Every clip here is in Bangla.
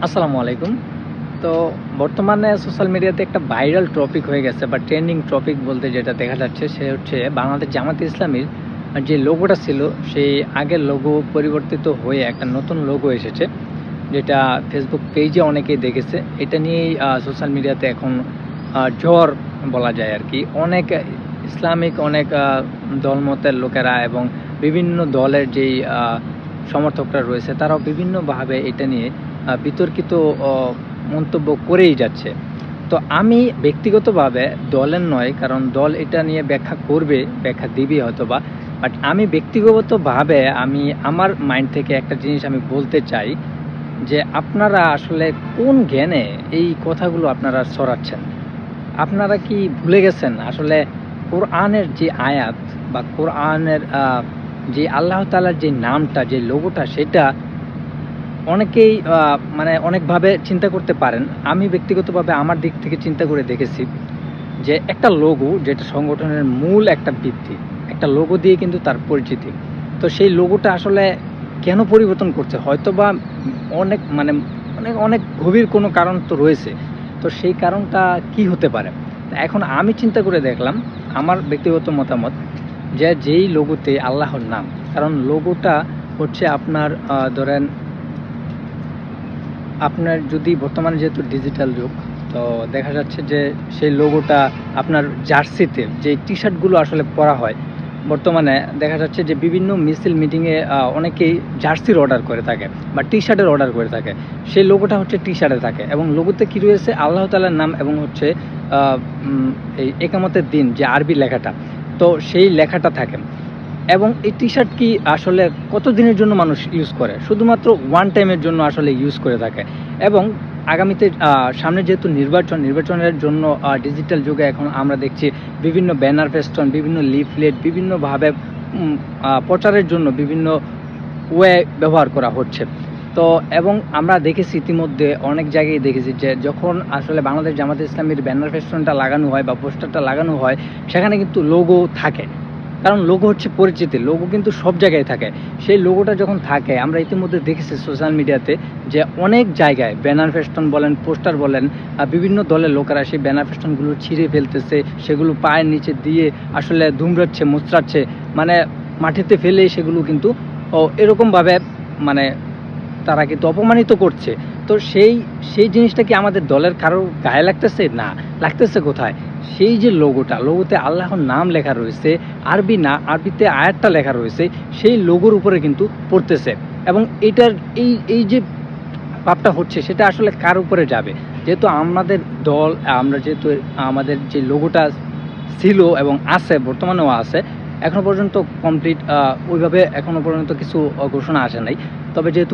আসসালামু আলাইকুম। তো বর্তমানে সোশ্যাল মিডিয়াতে একটা ভাইরাল টপিক হয়ে গেছে বা ট্রেন্ডিং টপিক বলতে যেটা দেখা যাচ্ছে সে হচ্ছে বাংলাদেশ জামাতে ইসলামীর যে লোগোটা ছিল সেই আগের লোগো পরিবর্তিত হয়ে একটা নতুন লোগো এসেছে। যেটা ফেসবুক পেজে অনেকেই দেখেছে। এটা নিয়েই সোশ্যাল মিডিয়াতে এখন ঝড় বলা যায় আরকি। অনেক ইসলামিক অনেক দলমতের লোকেরা এবং বিভিন্ন দলের যেই সমর্থকরা রয়েছে তারাও বিভিন্নভাবে এটা নিয়ে বিতর্কিত অ মন্তব্য করেই যাচ্ছে। তো আমি ব্যক্তিগতভাবে দলের নয়, কারণ দল এটা নিয়ে ব্যাখ্যা করবে, ব্যাখ্যা দিবে হয়তোবা। বাট আমি ব্যক্তিগতভাবে আমি আমার মাইন্ড থেকে একটা জিনিস আমি বলতে চাই যে, আপনারা আসলে কোন জ্ঞানে এই কথাগুলো আপনারা ছড়াচ্ছেন? আপনারা কি ভুলে গেছেন আসলে কোরআনের যে আয়াত বা কোরআনের যে আল্লাহ তাআলার যে নামটা, যে লোগোটা সেটা অনেকেই মানে অনেকভাবে চিন্তা করতে পারেন। আমি ব্যক্তিগতভাবে আমার দিক থেকে চিন্তা করে দেখেছি যে একটা লোগো যেটা সংগঠনের মূল একটা ভিত্তি। একটা লোগো দিয়ে কিন্তু তার পরিচিতি। তো সেই লোগোটা আসলে কেন পরিবর্তন করছে? হয়তোবা অনেক মানে অনেক গভীর কোনো কারণ তো রয়েছে। তো সেই কারণটা কি হতে পারে? এখন আমি চিন্তা করে দেখলাম, আমার ব্যক্তিগত মতামত যে যেই লোগোতে আল্লাহর নাম, কারণ লোগোটা হচ্ছে আপনার ধরেন আপনার যদি বর্তমানে যেহেতু ডিজিটাল যুগ, তো দেখা যাচ্ছে যে সেই লোগোটা আপনার জার্সিতে যে টি-শার্টগুলো আসলে পরা হয়, বর্তমানে দেখা যাচ্ছে যে বিভিন্ন মিছিল মিটিংয়ে অনেকেই জার্সির অর্ডার করে থাকে বা টি-শার্টের অর্ডার করে থাকে। সেই লোগোটা হচ্ছে টি-শার্টে থাকে এবং লোগোতে কি রয়েছে? আল্লাহ তাআলার নাম এবং হচ্ছে আ এই একামতের দিন যে আরবি লেখাটা, তো সেই লেখাটা থাকে। এবং এই টি-শার্ট কি আসলে কতদিনের জন্য মানুষ ইউজ করে? শুধুমাত্র ওয়ান টাইমের জন্য আসলে ইউজ করে থাকে। এবং আগামীতে সামনে যেহেতু নির্বাচনের জন্য ডিজিটাল যুগে এখন আমরা দেখছি বিভিন্ন ব্যানার ফেস্টুন, বিভিন্ন লিফলেট বিভিন্নভাবে প্রচারের জন্য বিভিন্ন ওয়ে ব্যবহার করা হচ্ছে। তো এবং আমরা দেখেছি ইতিমধ্যে অনেক জায়গায় দেখেছি যে যখন আসলে বাংলাদেশ জামাতে ইসলামীর ব্যানার ফেস্টুনটা লাগানো হয় বা পোস্টারটা লাগানো হয়, সেখানে কিন্তু লোগো থাকে। কারণ লোগো হচ্ছে পরিচিতি। লোগো কিন্তু সব জায়গায় থাকে। সেই লোগোটা যখন থাকে আমরা ইতিমধ্যে দেখেছি সোশ্যাল মিডিয়াতে যে অনেক জায়গায় ব্যানার ফেস্টুন বলেন, পোস্টার বলেন, বিভিন্ন দলের লোকেরা সেই ব্যানার ফেস্টুনগুলো ছিঁড়ে ফেলতেছে। সেগুলো পায়ের নিচে দিয়ে আসলে দুমড়াচ্ছে, মুচড়াচ্ছে। মানে মাটিতে ফেলে সেগুলো কিন্তু এরকমভাবে মানে তারা কিন্তু অপমানিত করছে। তো সেই জিনিসটা কি আমাদের দলের কারোর গায়ে লাগতেছে? না। লাগতেছে কোথায়? সেই যে লোগোটা, লোগোতে আল্লাহর নাম লেখা রয়েছে, আরবি না, আরবিতে আয়াতটা লেখা রয়েছে, সেই লোগোর উপরে কিন্তু পড়তেছে। এবং এটার এই যে পাপটা হচ্ছে সেটা আসলে কার উপরে যাবে? যেহেতু আমাদের দল, আমরা যেহেতু আমাদের যে লোগোটা ছিল এবং আছে, বর্তমানেও আছে, এখনো পর্যন্ত কমপ্লিট ওইভাবে এখনো পর্যন্ত কিছু ঘোষণা আসে নাই। তবে যেহেতু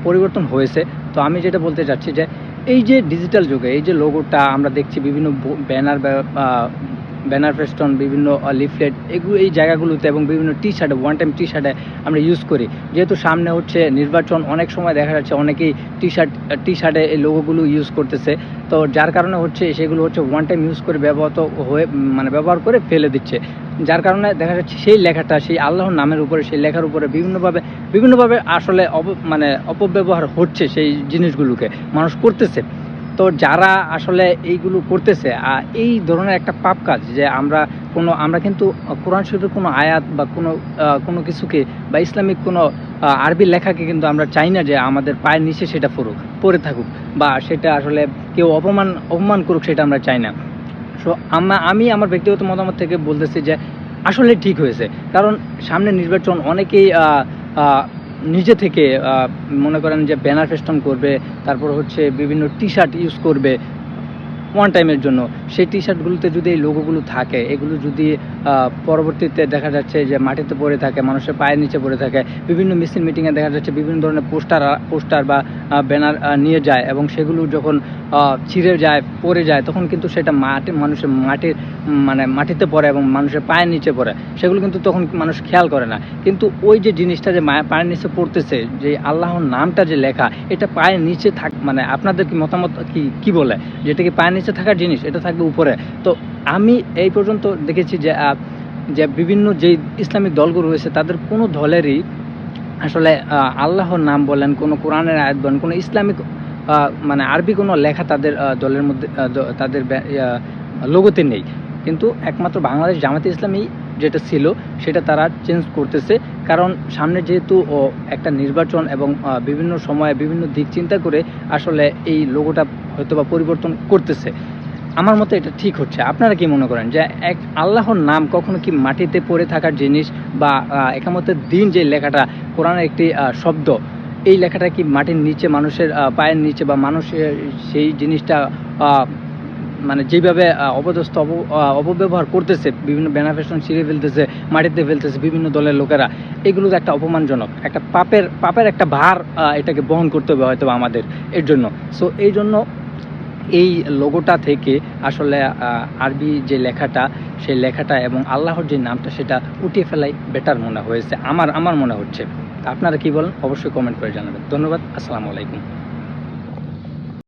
পরিবর্তন হয়েছে, তো আমি যেটা বলতে চাচ্ছি যে এই যে ডিজিটাল যুগে এই যে লোগোটা আমরা দেখছি বিভিন্ন ব্যানার ফেস্টুন, বিভিন্ন লিফলেট এই জায়গাগুলোতে এবং বিভিন্ন টি-শার্টে, ওয়ান টাইম টি-শার্টে আমরা ইউজ করি। যেহেতু সামনে হচ্ছে নির্বাচন, অনেক সময় দেখা যাচ্ছে অনেকেই টি-শার্টে এই লোগোগুলো ইউজ করতেছে। তো যার কারণে হচ্ছে সেগুলো হচ্ছে ওয়ান টাইম ইউজ করে ব্যবহার করে ফেলে দিচ্ছে। যার কারণে দেখা যাচ্ছে সেই লেখাটা, সেই আল্লাহর নামের উপরে, সেই লেখার উপরে বিভিন্নভাবে আসলে অপব্যবহার হচ্ছে সেই জিনিসগুলোকে। মানুষ করতেছে। তো যারা আসলে এইগুলো করতেছে এই ধরনের একটা পাপ কাজ যে আমরা কিন্তু কোরআন শরীফের কোনো আয়াত বা কোনো কিছুকে বা ইসলামিক কোনো আরবি লেখাকে কিন্তু আমরা চাই না যে আমাদের পায়ের নিচে সেটা পড়ে থাকুক বা সেটা আসলে কেউ অপমান করুক, সেটা আমরা চাই না। সো আমি আমার ব্যক্তিগত মতামত থেকে বলতেছি যে আসলে ঠিক হয়েছে। কারণ সামনে নির্বাচন, অনেকেই আ নিজে থেকে মনে করেন যে ব্যানার ফেস্টুন করবে, তারপর হচ্ছে বিভিন্ন টি-শার্ট ইউজ করবে ওয়ান টাইমের জন্য। সেই টি-শার্টগুলোতে যদি এই লোগোগুলো থাকে, এগুলো যদি পরবর্তীতে দেখা যাচ্ছে যে মাটিতে পড়ে থাকে, মানুষের পায়ের নিচে পড়ে থাকে, বিভিন্ন মিছিল মিটিংয়ে দেখা যাচ্ছে বিভিন্ন ধরনের পোস্টার বা ব্যানার নিয়ে যায় এবং সেগুলো যখন ছিঁড়ে যায়, পড়ে যায়, তখন কিন্তু সেটা মানুষের মাটিতে পড়ে এবং মানুষের পায়ের নিচে পড়ে। সেগুলো কিন্তু তখন মানুষ খেয়াল করে না। কিন্তু ওই যে জিনিসটা যে পায়ের নিচে পড়তেছে, যে আল্লাহর নামটা যে লেখা, এটা পায়ের নিচে আপনাদের কি মতামত কি বলে? যে এটা কি পায়ের নিচে থাকার জিনিস? এটা থাকবে উপরে। তো আমি এই পর্যন্ত দেখেছি যে বিভিন্ন যেই ইসলামিক দলগুলো রয়েছে তাদের কোনো দলেরই আসলে আল্লাহর নাম বলেন, কোনো কোরআনের আয়াত বলেন, কোনো ইসলামিক মানে আরবি কোনো লেখা তাদের দলের মধ্যে তাদের লোগোতে নেই, কিন্তু একমাত্র বাংলাদেশ জামাতে ইসলামী যেটা ছিল সেটা তারা চেঞ্জ করতেছে। কারণ সামনে যেহেতু একটা নির্বাচন এবং বিভিন্ন সময়ে বিভিন্ন দিক চিন্তা করে আসলে এই লোগোটা হয়তোবা পরিবর্তন করতেছে। আমার মতে এটা ঠিক হচ্ছে। আপনারা কি মনে করেন যে এক আল্লাহর নাম কখনো কি মাটিতে পড়ে থাকার জিনিস, বা একামতের দিন যে লেখাটা কোরআনের একটি শব্দ, এই লেখাটা কি মাটির নিচে মানুষের পায়ের নিচে, বা মানুষের সেই জিনিসটা মানে যেভাবে অপদস্থ অপব্যবহার করতেছে, বিভিন্ন বেনাফেশন ছিঁড়ে ফেলতেছে, মাটিতে ফেলতেছে বিভিন্ন দলের লোকেরা, এগুলো তো একটা অপমানজনক, একটা পাপের একটা ভার এটাকে বহন করতে হবে হয়তো আমাদের এর জন্য। সো এই জন্য এই লোগোটা থেকে আসলে আরবি যে লেখাটা, সেই লেখাটা এবং আল্লাহর যে নামটা সেটা উঠিয়ে ফেলাই বেটার মনে হয়েছে, আমার মনে হচ্ছে। তা আপনারা কি বলেন অবশ্যই কমেন্ট করে জানাবেন। ধন্যবাদ। আসসালামু আলাইকুম।